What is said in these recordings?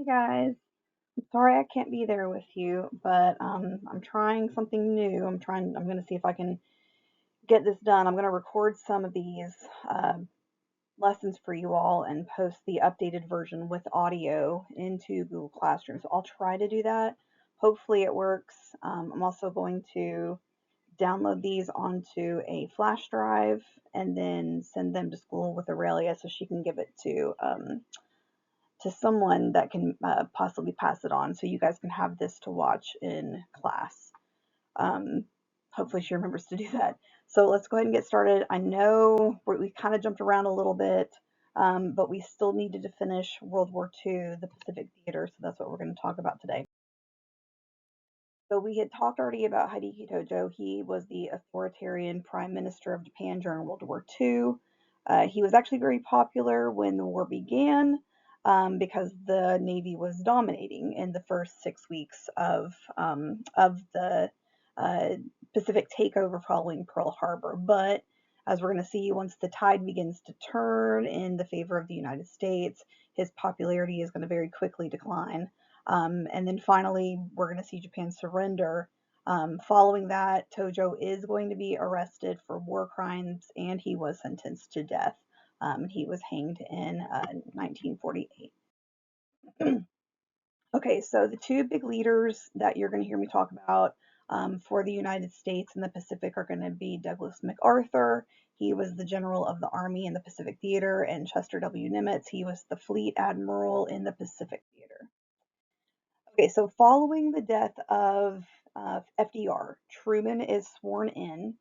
Hey guys, I'm sorry I can't be there with you, but I'm trying something new. I'm going to see if I can get this done. I'm going to record some of these uh, lessons for you all and post the updated version with audio into Google Classroom. So I'll try to do that. Hopefully it works. I'm also going to download these onto a flash drive and then send them to school with Aurelia so she can give it to someone that can possibly pass it on so you guys can have this to watch in class. Um, Hopefully she remembers to do that. So let's go ahead and get started. I know we kind of jumped around a little bit, but we still needed to finish World War II, the Pacific Theater, so that's what we're going to talk about today. So we had talked already about Hideki Tojo. He was the authoritarian prime minister of Japan during World War II. He was actually very popular when the war began because the Navy was dominating in the first 6 weeks of the uh, Pacific takeover following Pearl Harbor. But as we're going to see, once the tide begins to turn in the favor of the United States, his popularity is going to very quickly decline. And then finally, we're going to see Japan surrender. Following that, Tojo is going to be arrested for war crimes and he was sentenced to death. He was hanged in 1948. Okay, so the two big leaders that you're going to hear me talk about for the United States and the Pacific are going to be Douglas MacArthur. He was the general of the Army in the Pacific Theater, and Chester W. Nimitz. He was the fleet admiral in the Pacific Theater. Okay, so following the death of FDR, Truman is sworn in,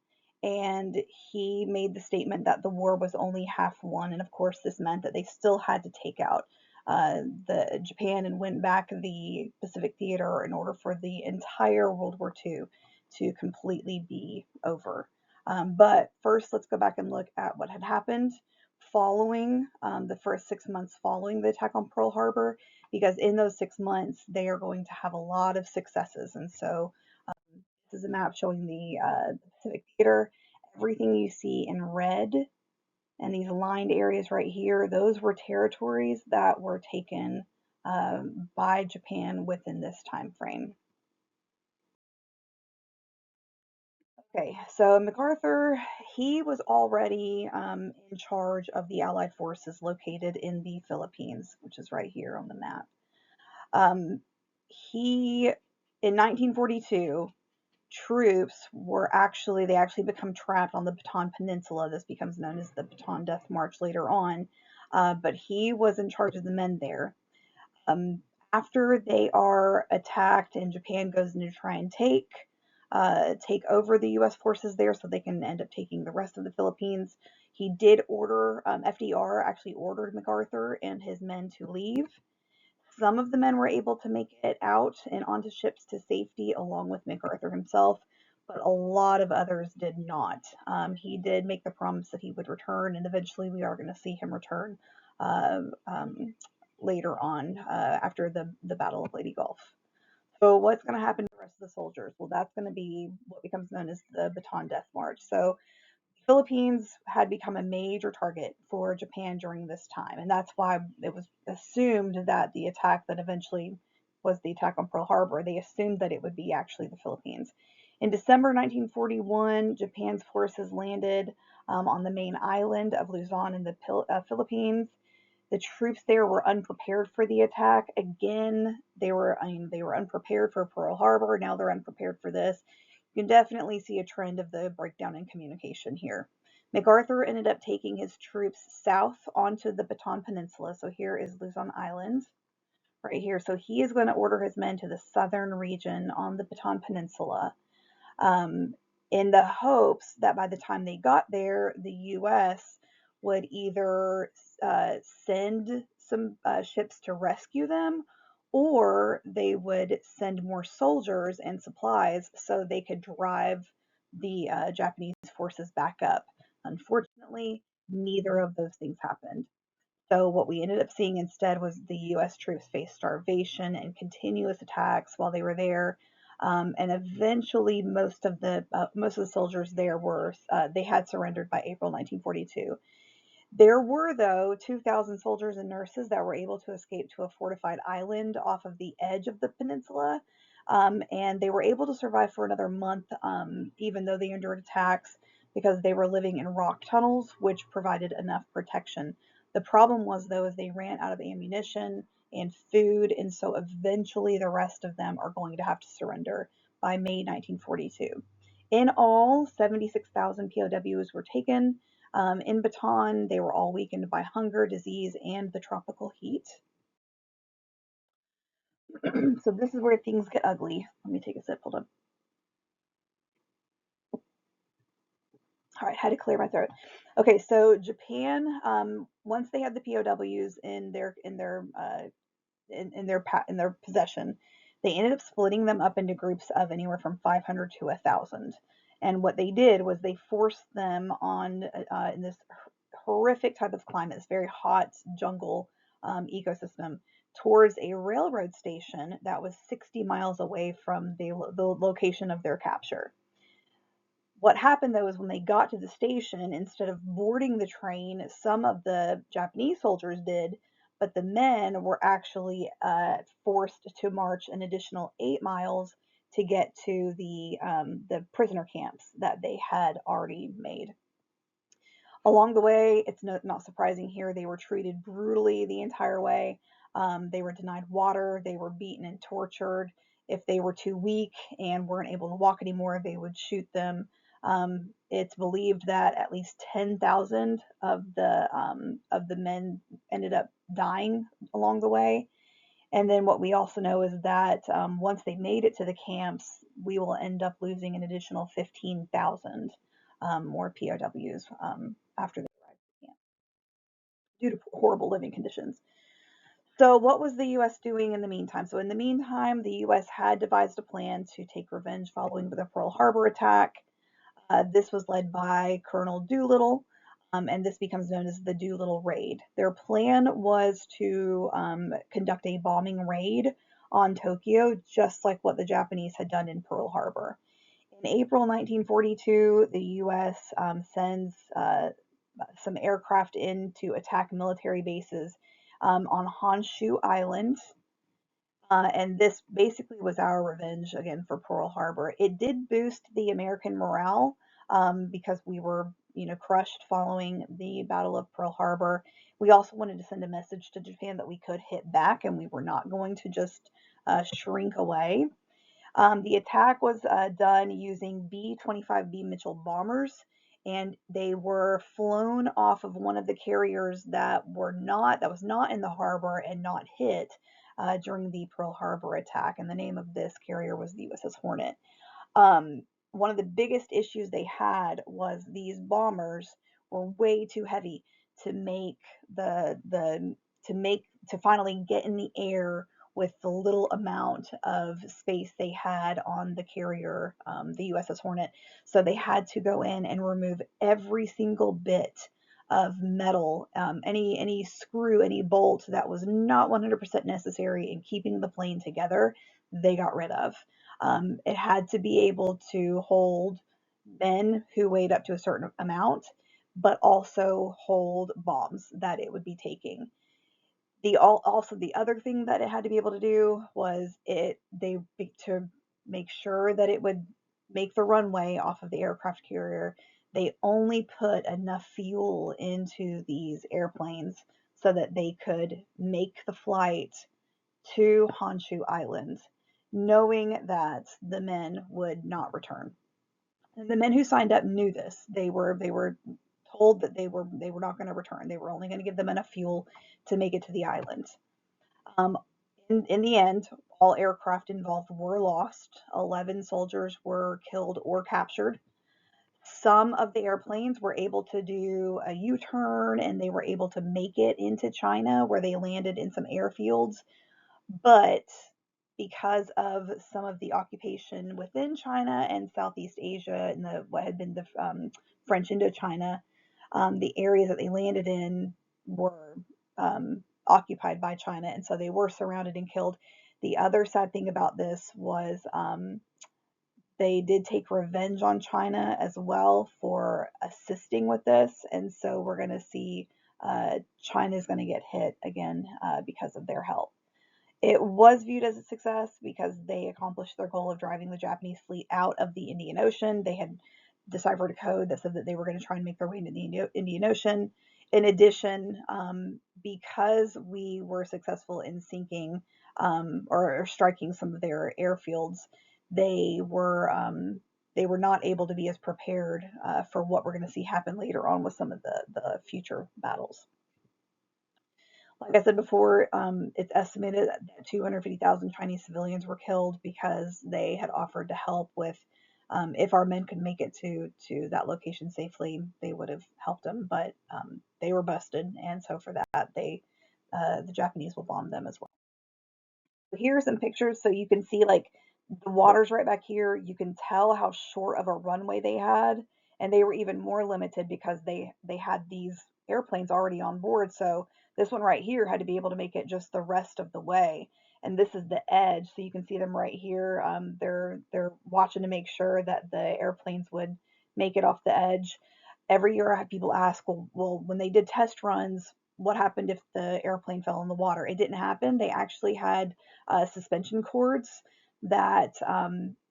and he made the statement that the war was only half won, and of course this meant that they still had to take out the Japan and win back the Pacific Theater in order for the entire World War II to completely be over. But first, let's go back and look at what had happened following the first 6 months following the attack on Pearl Harbor, because in those 6 months they are going to have a lot of successes. And so this is a map showing the Pacific Theater. Everything you see in red and these lined areas right here, those were territories that were taken by Japan within this time frame. Okay, so MacArthur, he was already in charge of the Allied forces located in the Philippines, which is right here on the map. Um, he, in 1942, they actually become trapped on the Bataan Peninsula. This becomes known as the Bataan Death March later on. But he was in charge of the men there. Um, After they are attacked and Japan goes in to try and take over the U.S. forces there so they can end up taking the rest of the Philippines, he did order, FDR actually ordered MacArthur and his men to leave. Some of the men were able to make it out and onto ships to safety along with MacArthur himself, but a lot of others did not. He did make the promise that he would return, and eventually we are going to see him return uh, um, later on after the Battle of Lady Gulf. So what's going to happen to the rest of the soldiers? Well, that's going to be what becomes known as the Bataan Death March. So Philippines had become a major target for Japan during this time, and that's why it was assumed that the attack that eventually was the attack on Pearl Harbor, they assumed that it would be actually the Philippines. In December 1941, Japan's forces landed on the main island of Luzon in the Philippines. The troops there were unprepared for the attack. Again, they were unprepared for Pearl Harbor. Now they're unprepared for this. You can definitely see a trend of the breakdown in communication here. MacArthur ended up taking his troops south onto the Bataan Peninsula. So here is Luzon Island, right here. So he is going to order his men to the southern region on the Bataan Peninsula, um, in the hopes that by the time they got there, the U.S. would either send some ships to rescue them, or they would send more soldiers and supplies so they could drive the Japanese forces back up. Unfortunately, neither of those things happened. So what we ended up seeing instead was the U.S. troops face starvation and continuous attacks while they were there. And eventually, most of the soldiers there were they had surrendered by April 1942. There were, though, 2,000 soldiers and nurses that were able to escape to a fortified island off of the edge of the peninsula. And they were able to survive for another month, even though they endured attacks, because they were living in rock tunnels, which provided enough protection. The problem was, though, is they ran out of ammunition and food, and so eventually the rest of them are going to have to surrender by May 1942. In all, 76,000 POWs were taken. In Bataan, they were all weakened by hunger, disease, and the tropical heat. So this is where things get ugly. Let me take a sip. Hold on. All right, had to clear my throat. Okay, so Japan, once they had the POWs in their possession, they ended up splitting them up into groups of anywhere from 500 to 1,000. And what they did was they forced them on in this horrific type of climate, this very hot jungle ecosystem, towards a railroad station that was 60 miles away from the location of their capture. What happened, though, is when they got to the station, instead of boarding the train, some of the Japanese soldiers did, but the men were actually forced to march an additional 8 miles to get to the prisoner camps that they had already made. Along the way, it's not surprising here, they were treated brutally the entire way. They were denied water, they were beaten and tortured. If they were too weak and weren't able to walk anymore, they would shoot them. It's believed that at least 10,000 of the men ended up dying along the way. And then what we also know is that once they made it to the camps, we will end up losing an additional 15,000 more POWs after they arrived at the camp due to horrible living conditions. So, what was the U.S. doing in the meantime? So, in the meantime, the U.S. had devised a plan to take revenge following the Pearl Harbor attack. This was led by Colonel Doolittle, and this becomes known as the Doolittle Raid. Their plan was to conduct a bombing raid on Tokyo, just like what the Japanese had done in Pearl Harbor. In April 1942, the U.S. Sends some aircraft in to attack military bases on Honshu Island, and this basically was our revenge again for Pearl Harbor. It did boost the American morale because we were, crushed following the Battle of Pearl Harbor. We also wanted to send a message to Japan that we could hit back and we were not going to just shrink away. The attack was done using B-25B Mitchell bombers, and they were flown off of one of the carriers that was not in the harbor and not hit during the Pearl Harbor attack. And the name of this carrier was the USS Hornet. Um, One of the biggest issues they had was these bombers were way too heavy to make to finally get in the air with the little amount of space they had on the carrier, the USS Hornet. So they had to go in and remove every single bit of metal, any screw, any bolt that was not 100% necessary in keeping the plane together. They got rid of. It had to be able to hold men who weighed up to a certain amount, but also hold bombs that it would be taking. Also the other thing that it had to be able to do was to make sure that it would make the runway off of the aircraft carrier. They only put enough fuel into these airplanes so that they could make the flight to Honshu Island, knowing that the men would not return. And the men who signed up knew this. They were told that they were not going to return. They were only going to give them enough fuel to make it to the island. Um, in the end, all aircraft involved were lost. 11 soldiers were killed or captured. Some of the airplanes were able to do a U-turn and they were able to make it into China where they landed in some airfields. But because of some of the occupation within China and Southeast Asia and what had been the French Indochina, the areas that they landed in were occupied by China, and so they were surrounded and killed. The other sad thing about this was they did take revenge on China as well for assisting with this, and so we're going to see China is going to get hit again because of their help. It was viewed as a success because they accomplished their goal of driving the Japanese fleet out of the Indian Ocean. They had deciphered a code that said that they were going to try and make their way into the Indian Ocean. In addition, because we were successful in sinking or striking some of their airfields, they were they were not able to be as prepared for what we're going to see happen later on with some of the future battles. Like I said before, it's estimated that 250,000 Chinese civilians were killed because they had offered to help with, if our men could make it to that location safely, they would have helped them, but they were busted, and so for that, the Japanese will bomb them as well. Here are some pictures so you can see like the water's right back here. You can tell how short of a runway they had, and they were even more limited because they had these airplanes already on board. So this one right here had to be able to make it just the rest of the way. And this is the edge, so you can see them right here. They're watching to make sure that the airplanes would make it off the edge. Every year, I have people ask, well, when they did test runs, what happened if the airplane fell in the water? It didn't happen. They actually had suspension cords that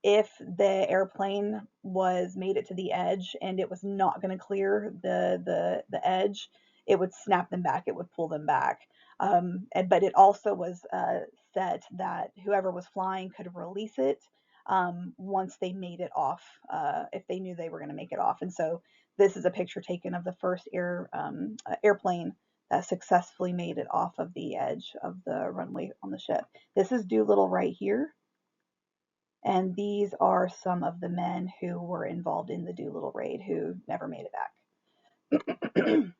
if the airplane was made it to the edge and it was not going to clear the edge, it would snap them back. It would pull them back. But it also was set that whoever was flying could release it once they made it off, if they knew they were going to make it off. And so this is a picture taken of the first airplane that successfully made it off of the edge of the runway on the ship. This is Doolittle right here, and these are some of the men who were involved in the Doolittle raid who never made it back.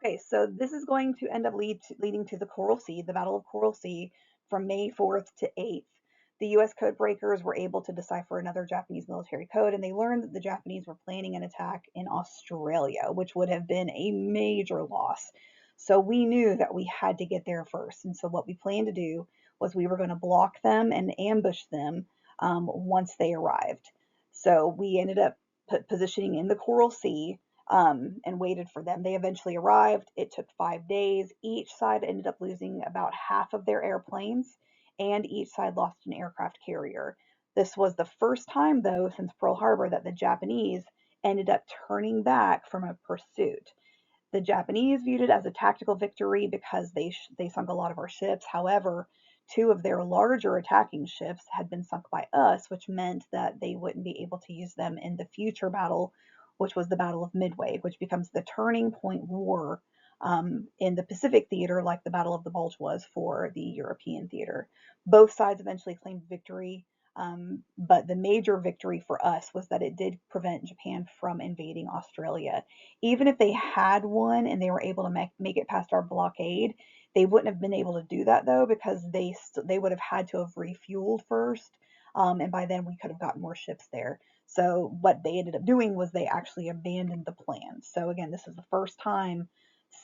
Okay, so this is going to end up leading to the Coral Sea, the Battle of Coral Sea, from May 4th to 8th. The U.S. code breakers were able to decipher another Japanese military code, and they learned that the Japanese were planning an attack in Australia, which would have been a major loss. So we knew that we had to get there first. And so what we planned to do was we were going to block them and ambush them once they arrived. So we ended up positioning in the Coral Sea and waited for them. They eventually arrived. It took 5 days. Each side ended up losing about half of their airplanes, and each side lost an aircraft carrier. This was the first time, though, since Pearl Harbor that the Japanese ended up turning back from a pursuit. The Japanese viewed it as a tactical victory because they sunk a lot of our ships. However, two of their larger attacking ships had been sunk by us, which meant that they wouldn't be able to use them in the future battle, which was the Battle of Midway, which becomes the turning point war in the Pacific theater, like the Battle of the Bulge was for the European theater. Both sides eventually claimed victory, but the major victory for us was that it did prevent Japan from invading Australia. Even if they had won and they were able to make it past our blockade, they wouldn't have been able to do that though because they would have had to have refueled first, and by then we could have gotten more ships there. So what they ended up doing was they actually abandoned the plan. So again, this is the first time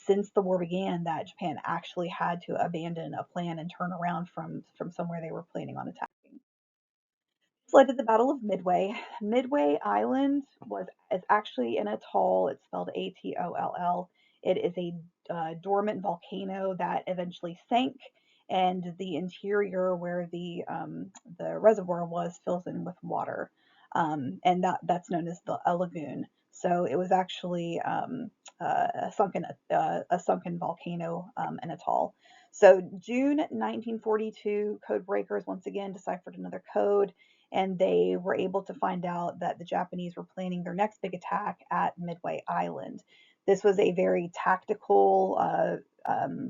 since the war began that Japan actually had to abandon a plan and turn around from somewhere they were planning on attacking. This led to the Battle of Midway. Midway Island is actually an atoll. It's spelled Atoll. It is a dormant volcano that eventually sank, and the interior where the reservoir was fills in with water, and that's known as a lagoon. So it was actually a sunken volcano, an atoll. So June 1942, code breakers once again deciphered another code, and they were able to find out that the Japanese were planning their next big attack at Midway Island. This was a very tactical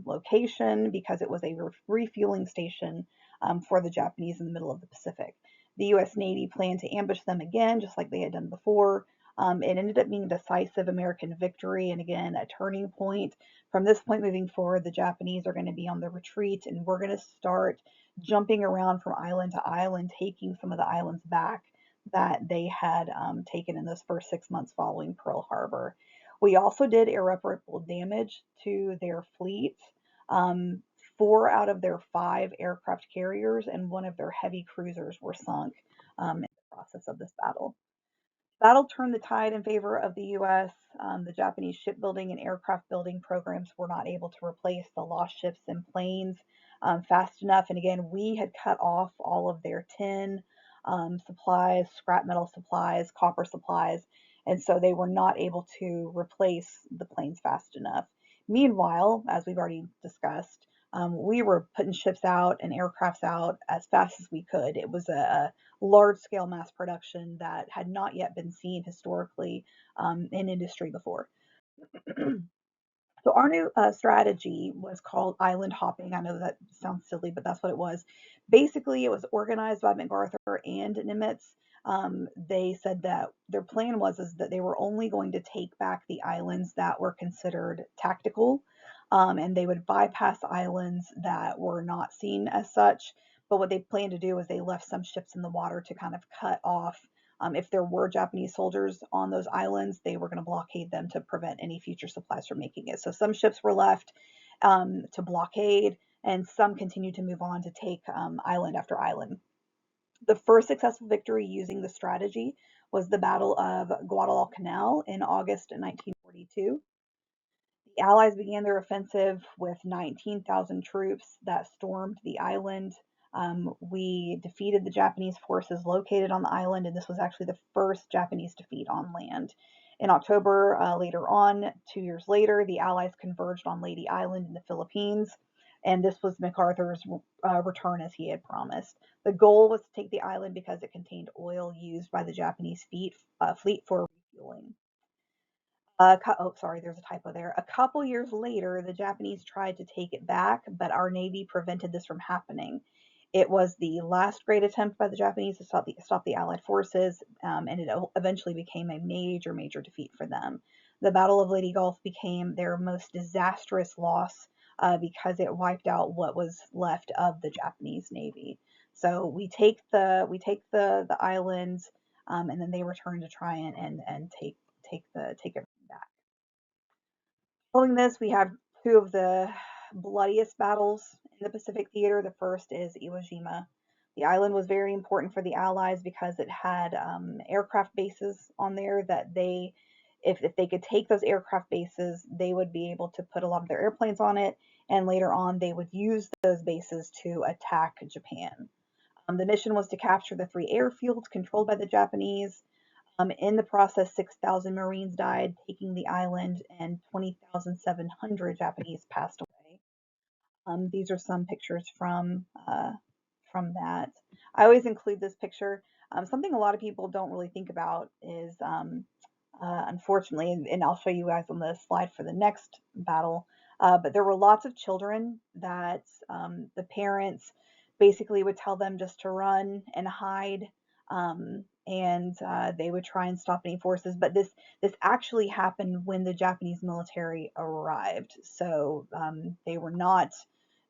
location because it was a refueling station for the Japanese in the middle of the Pacific. The U.S. Navy planned to ambush them again, just like they had done before. It ended up being a decisive American victory and again a turning point. From this point moving forward, the Japanese are going to be on the retreat, and we're going to start jumping around from island to island, taking some of the islands back that they had taken in those first 6 months following Pearl Harbor. We also did irreparable damage to their fleet. Um, 4 out of their 5 aircraft carriers and one of their heavy cruisers were sunk in the process of this battle. Battle turned the tide in favor of the U.S. The Japanese shipbuilding and aircraft building programs were not able to replace the lost ships and planes fast enough. And again, we had cut off all of their tin supplies, scrap metal supplies, copper supplies, and so they were not able to replace the planes fast enough. Meanwhile, as we've already discussed, we were putting ships out and aircrafts out as fast as we could. It was a large scale mass production that had not yet been seen historically in industry before. So our new strategy was called island hopping. I know that sounds silly, but that's what it was. Basically, it was organized by MacArthur and Nimitz. They said that their plan was is that they were only going to take back the islands that were considered tactical, and they would bypass islands that were not seen as such. But what they planned to do was they left some ships in the water to kind of cut off if there were Japanese soldiers on those islands, they were going to blockade them to prevent any future supplies from making it. So some ships were left to blockade, and some continued to move on to take island after island. The first successful victory using the strategy was the Battle of Guadalcanal in August 1942. The Allies began their offensive with 19,000 troops that stormed the island. We defeated the Japanese forces located on the island, and this was actually the first Japanese defeat on land. In October, later on, 2 years later, the Allies converged on Lady Island in the Philippines, and this was MacArthur's return as he had promised. The goal was to take the island because it contained oil used by the Japanese fleet for refueling. Oh, sorry, there's a typo there. A couple years later, the Japanese tried to take it back, but our Navy prevented this from happening. It was the last great attempt by the Japanese to stop the Allied forces, and it eventually became a major, major defeat for them. The Battle of Leyte Gulf became their most disastrous loss because it wiped out what was left of the Japanese Navy. So we take the islands, and then they return to try and take it back. Following this, we have two of the bloodiest battles in the Pacific theater. The first is Iwo Jima. The island was very important for the Allies because it had aircraft bases on there that if they could take those aircraft bases, they would be able to put a lot of their airplanes on it, and later on they would use those bases to attack Japan. The mission was to capture the three airfields controlled by the Japanese. In the process, 6,000 Marines died taking the island, and 20,700 Japanese passed away. These are some pictures from that. I always include this picture. Something a lot of people don't really think about is, unfortunately, and I'll show you guys on the slide for the next battle, but there were lots of children that the parents basically would tell them just to run and hide, and they would try and stop any forces. But this actually happened when the Japanese military arrived. So they were not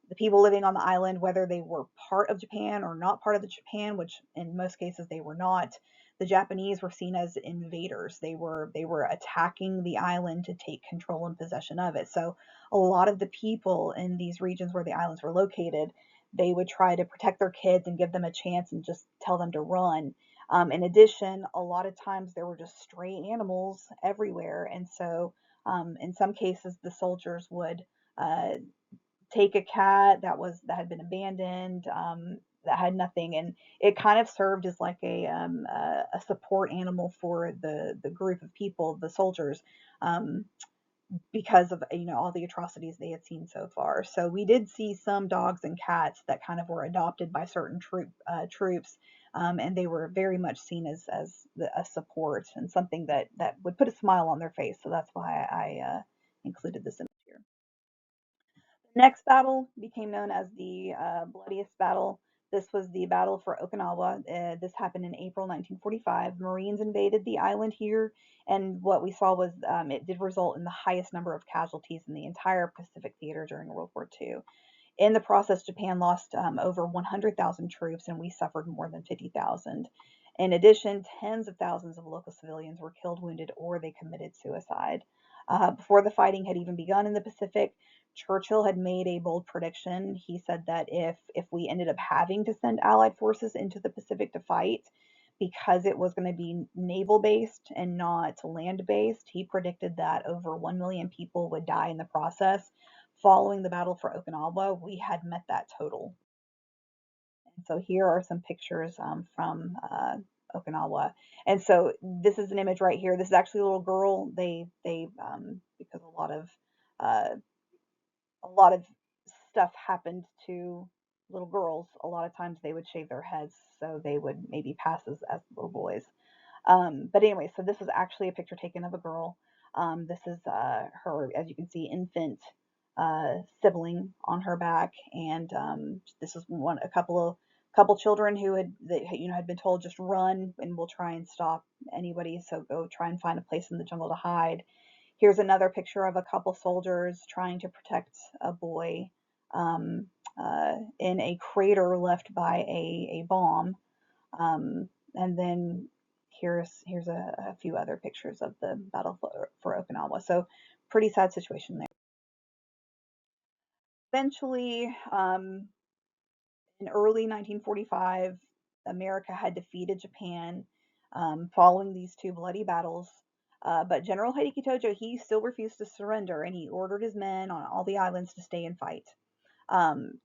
the people living on the island, whether they were part of Japan or not part of the Japan, which in most cases they were not. The Japanese were seen as invaders. They were attacking the island to take control and possession of it. So a lot of the people in these regions where the islands were located, they would try to protect their kids and give them a chance and just tell them to run. In addition, a lot of times there were just stray animals everywhere, and so in some cases the soldiers would uh, take a cat that had been abandoned, that had nothing, and it kind of served as like a support animal for the group of people, the soldiers, um, because of all the atrocities they had seen so far. So we did see some dogs and cats that kind of were adopted by certain troops, and they were very much seen as a support and something that would put a smile on their face. So that's why I included this image here. Next battle became known as the bloodiest battle. This was the Battle for Okinawa. This happened in April 1945. Marines invaded the island here, and what we saw was it did result in the highest number of casualties in the entire Pacific theater during World War II. In the process, Japan lost over 100,000 troops, and we suffered more than 50,000. In addition, tens of thousands of local civilians were killed, wounded, or they committed suicide. Before the fighting had even begun in the Pacific, Churchill had made a bold prediction. He said that if we ended up having to send Allied forces into the Pacific to fight, because it was going to be naval based and not land based, he predicted that over 1 million people would die in the process. Following the battle for Okinawa, we had met that total. And so here are some pictures from Okinawa. And so this is an image right here. This is actually a little girl. They because uh, a lot of stuff happened to little girls. A lot of times they would shave their heads so they would maybe pass as little boys. But anyway, so this is actually a picture taken of a girl. This is her, as you can see, infant sibling on her back, and this is a couple children who had been told just run, and we'll try and stop anybody. So go try and find a place in the jungle to hide. Here's another picture of a couple soldiers trying to protect a boy um, in a crater left by a bomb. And then here's a few other pictures of the battle for Okinawa. So pretty sad situation there. Eventually, in early 1945, America had defeated Japan following these two bloody battles. But General Hideki Tojo, he still refused to surrender, and he ordered his men on all the islands to stay and fight.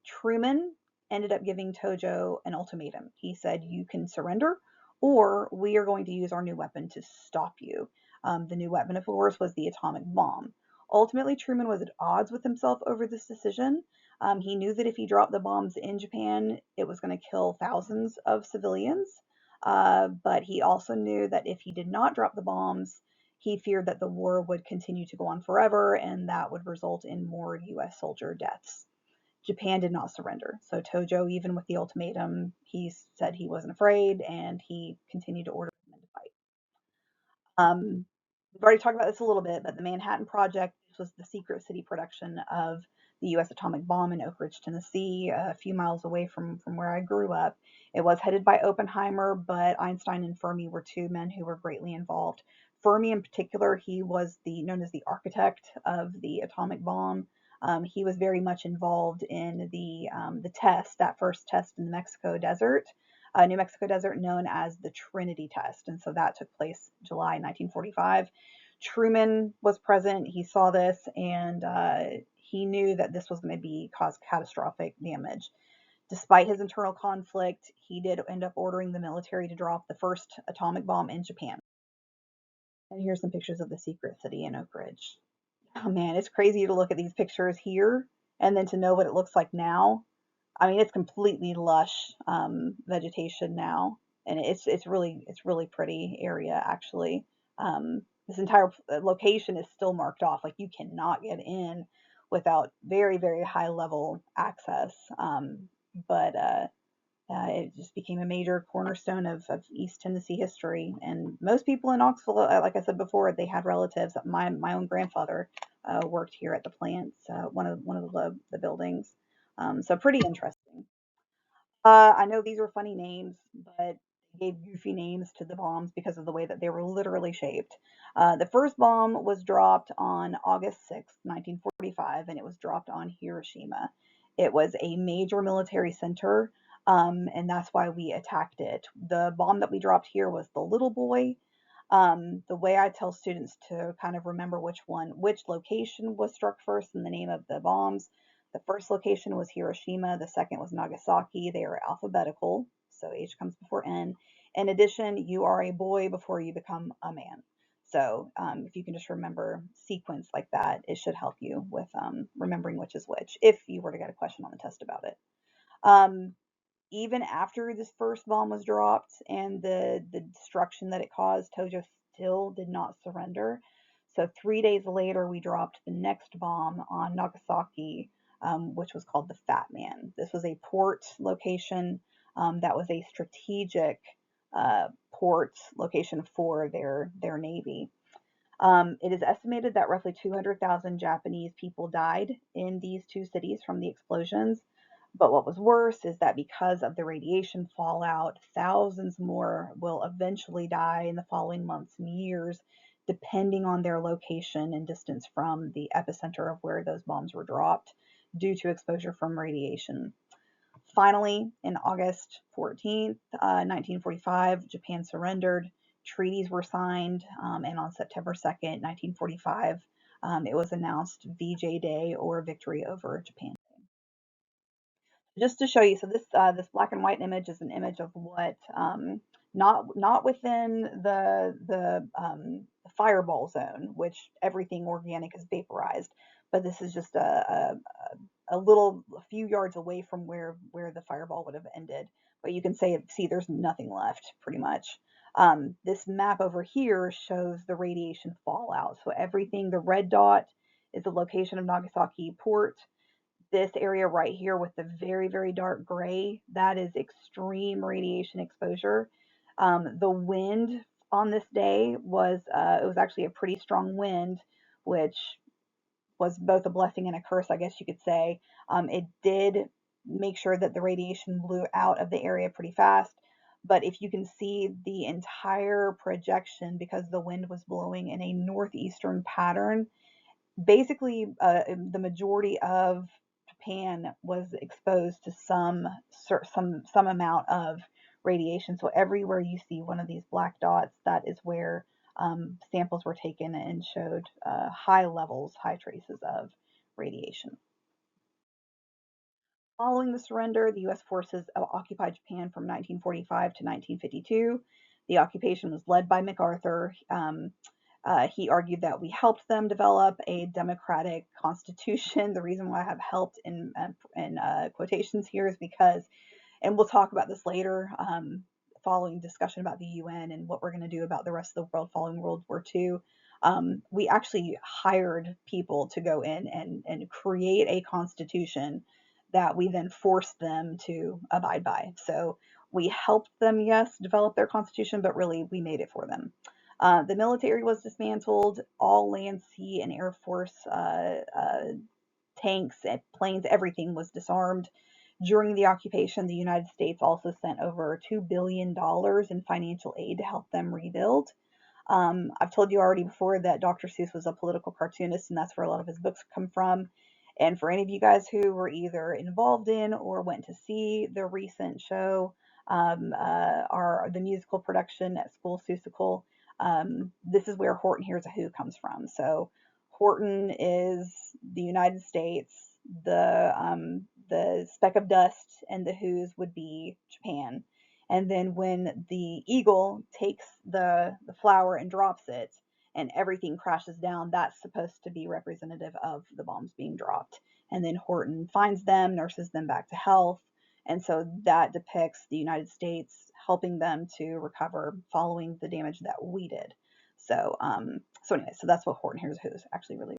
Truman ended up giving Tojo an ultimatum. He said, "You can surrender, or we are going to use our new weapon to stop you." The new weapon, of course, was the atomic bomb. Ultimately, Truman was at odds with himself over this decision. He knew that if he dropped the bombs in Japan, it was going to kill thousands of civilians. But he also knew that if he did not drop the bombs, he feared that the war would continue to go on forever, and that would result in more U.S. soldier deaths. Japan did not surrender. So Tojo, even with the ultimatum, he said he wasn't afraid, and he continued to order men to fight. We've already talked about this a little bit, but the Manhattan Project, this was the secret city production of the U.S. atomic bomb in Oak Ridge, Tennessee, a few miles away from where I grew up. It was headed by Oppenheimer, but Einstein and Fermi were two men who were greatly involved. Fermi, in particular, he was known as the architect of the atomic bomb. He was very much involved in the test, that first test in the New Mexico desert, known as the Trinity test. And so that took place July 1945. Truman was present. He saw this, and he knew that this was going to cause catastrophic damage. Despite his internal conflict, he did end up ordering the military to drop the first atomic bomb in Japan. And here's some pictures of the secret city in Oak Ridge. Oh man, it's crazy to look at these pictures here and then to know what it looks like now. I mean, it's completely lush vegetation now, and it's really pretty area actually. This entire location is still marked off, like you cannot get in without very very high level access. But It just became a major cornerstone of East Tennessee history, and most people in Knoxville, like I said before, they had relatives. My own grandfather worked here at the plants, one of the buildings. So pretty interesting. I know these were funny names, but they gave goofy names to the bombs because of the way that they were literally shaped. The first bomb was dropped on August 6th, 1945, and it was dropped on Hiroshima. It was a major military center, and that's why we attacked it. The bomb that we dropped here was the little boy. The way I tell students to kind of remember which location was struck first and the name of the bombs. The first location was Hiroshima, the second was Nagasaki. They are alphabetical, so H comes before N. In addition, you are a boy before you become a man. So if you can just remember sequence like that, it should help you with remembering which is which, if you were to get a question on the test about it. Um, Even after this first bomb was dropped and the destruction that it caused, Tojo still did not surrender. So 3 days later, we dropped the next bomb on Nagasaki, which was called the Fat Man. This was a port location that was a strategic port location for their navy. It is estimated that roughly 200,000 Japanese people died in these two cities from the explosions. But what was worse is that because of the radiation fallout, thousands more will eventually die in the following months and years, depending on their location and distance from the epicenter of where those bombs were dropped due to exposure from radiation. Finally, in August 14th, 1945, Japan surrendered. Treaties were signed, and on September 2nd, 1945, it was announced VJ Day, or Victory over Japan. Just to show you, so this black and white image is an image of what, not within the fireball zone, which everything organic is vaporized, but this is just a few yards away from where the fireball would have ended. But you can see there's nothing left, pretty much. This map over here shows the radiation fallout. So everything, the red dot is the location of Nagasaki port. This area right here with the very, very dark gray, that is extreme radiation exposure. The wind on this day it was actually a pretty strong wind, which was both a blessing and a curse, I guess you could say. It did make sure that the radiation blew out of the area pretty fast. But if you can see the entire projection, because the wind was blowing in a northeastern pattern, basically the majority of Japan was exposed to some amount of radiation. So everywhere you see one of these black dots, that is where samples were taken and showed high traces of radiation. Following the surrender, the U.S. forces occupied Japan from 1945 to 1952. The occupation was led by MacArthur. He argued that we helped them develop a democratic constitution. The reason why I have helped in quotations here is because, and we'll talk about this later, following discussion about the UN and what we're going to do about the rest of the world following World War II. We actually hired people to go in and create a constitution that we then forced them to abide by. So we helped them, yes, develop their constitution, but really we made it for them. The military was dismantled. All land, sea, and air force tanks, planes, everything was disarmed. During the occupation, the United States also sent over $2 billion in financial aid to help them rebuild. I've told you already before that Dr. Seuss was a political cartoonist, and that's where a lot of his books come from. And for any of you guys who were either involved in or went to see the recent show, the musical production at School Seussical, this is where Horton Hears a Who comes from. So Horton is the United States, the speck of dust, and the Who's would be Japan. And then when the eagle takes the flower and drops it, and everything crashes down, that's supposed to be representative of the bombs being dropped. And then Horton finds them, nurses them back to health, and so that depicts the United States helping them to recover following the damage that we did. So, so anyway, so that's what Horton Hears Who's actually really